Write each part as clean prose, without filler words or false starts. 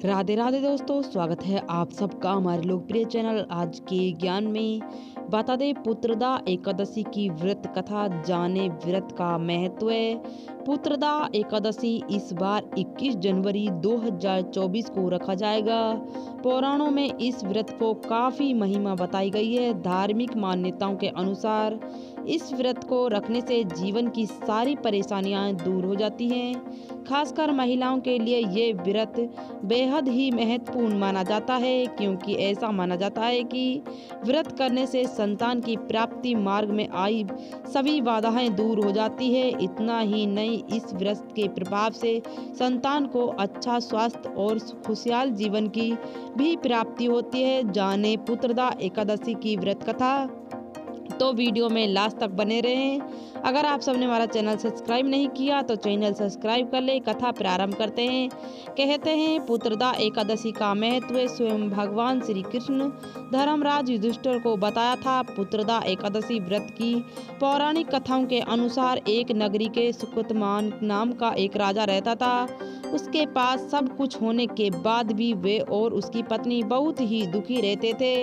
राधे राधे दोस्तों, स्वागत है आप सबका हमारे लोकप्रिय चैनल आज के ज्ञान में। बता दें पुत्रदा एकादशी की व्रत कथा, जाने व्रत का महत्व। पुत्रदा एकादशी इस बार 21 जनवरी 2024 को रखा जाएगा। पुराणों में इस व्रत को काफ़ी महिमा बताई गई है। धार्मिक मान्यताओं के अनुसार इस व्रत को रखने से जीवन की सारी परेशानियां दूर हो जाती हैं। खासकर महिलाओं के लिए ये व्रत बेहद ही महत्वपूर्ण माना जाता है, क्योंकि ऐसा माना जाता है कि व्रत करने से संतान की प्राप्ति मार्ग में आई सभी बाधाएं दूर हो जाती है। इतना ही नहीं, इस व्रत के प्रभाव से संतान को अच्छा स्वास्थ्य और खुशहाल जीवन की भी प्राप्ति होती है। जाने पुत्रदा एकादशी की व्रत कथा, तो वीडियो में लास्ट तक बने रहें। अगर आप सबने हमारा चैनल सब्सक्राइब नहीं किया तो चैनल सब्सक्राइब कर ले। कथा प्रारंभ करते हैं। कहते हैं पुत्रदा एकादशी का महत्व स्वयं भगवान श्री कृष्ण धर्मराज युधिष्ठिर को बताया था। पुत्रदा एकादशी व्रत की पौराणिक कथाओं के अनुसार एक नगरी के सुकृतमान नाम का एक राजा रहता था। उसके पास सब कुछ होने के बाद भी वे और उसकी पत्नी बहुत ही दुखी रहते थे।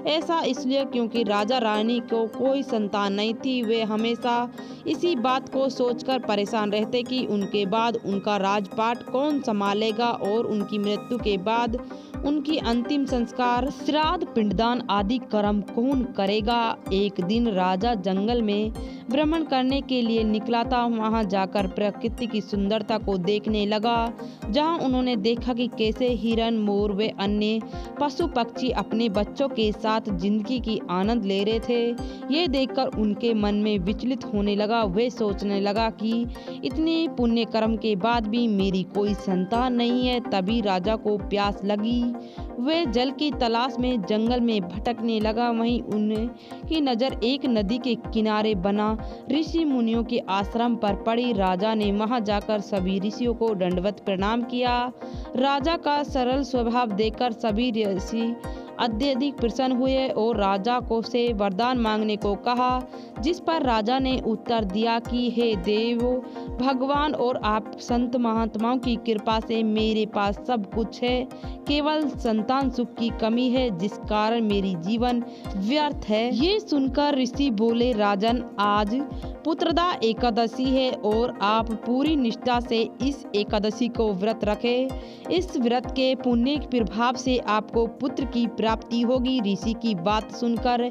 ऐसा इसलिए क्योंकि राजा रानी को कोई संतान नहीं थी। वे हमेशा इसी बात को सोचकर परेशान रहते कि उनके बाद उनका राजपाट कौन संभालेगा और उनकी मृत्यु के बाद उनकी अंतिम संस्कार, श्राद्ध, पिंडदान आदि कर्म कौन करेगा। एक दिन राजा जंगल में भ्रमण करने के लिए निकला था। वहां जाकर प्रकृति की सुंदरता को देखने लगा, जहां उन्होंने देखा कि कैसे हिरन, मोर व अन्य पशु पक्षी अपने बच्चों के साथ जिंदगी की आनंद ले रहे थे। ये देखकर उनके मन में विचलित होने लगा। वे सोचने लगा कि इतने पुण्य कर्म के बाद भी मेरी कोई संतान नहीं है। तभी राजा को प्यास लगी। वे जल की तलाश में जंगल में भटकने लगा। वहीं उनकी नजर एक नदी के किनारे बना ऋषि मुनियों के आश्रम पर पड़ी। राजा ने वहां जाकर सभी ऋषियों को दंडवत प्रणाम किया। राजा का सरल स्वभाव देखकर सभी ऋषि अत्यधिक प्रसन्न हुए और राजा को से वरदान मांगने को कहा, जिस पर राजा ने उत्तर दिया कि हे देवो, भगवान और आप संत महात्माओं की कृपा से मेरे पास सब कुछ है, केवल संतान सुख की कमी है, जिस कारण मेरी जीवन व्यर्थ है। ये सुनकर ऋषि बोले, राजन, आज पुत्रदा एकादशी है और आप पूरी निष्ठा से इस एकादशी को व्रत रखें। इस व्रत के पुण्य के प्रभाव से आपको पुत्र की प्राप्ति होगी। ऋषि की बात सुनकर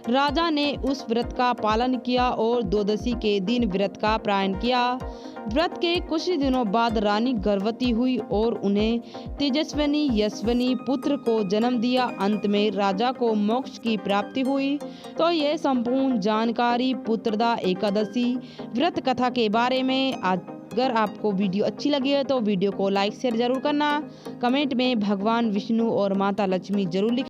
राजा ने उस व्रत का पालन किया और द्वादशी के दिन व्रत का पारण किया। व्रत के कुछ दिनों बाद रानी गर्भवती हुई और उन्हें तेजस्विनी यशस्वी पुत्र को जन्म दिया। अंत में राजा को मोक्ष की प्राप्ति हुई। तो यह संपूर्ण जानकारी पुत्रदा एकादशी व्रत कथा के बारे में। अगर आपको वीडियो अच्छी लगी है तो वीडियो को लाइक शेयर जरूर करना। कमेंट में भगवान विष्णु और माता लक्ष्मी जरूर लिखना।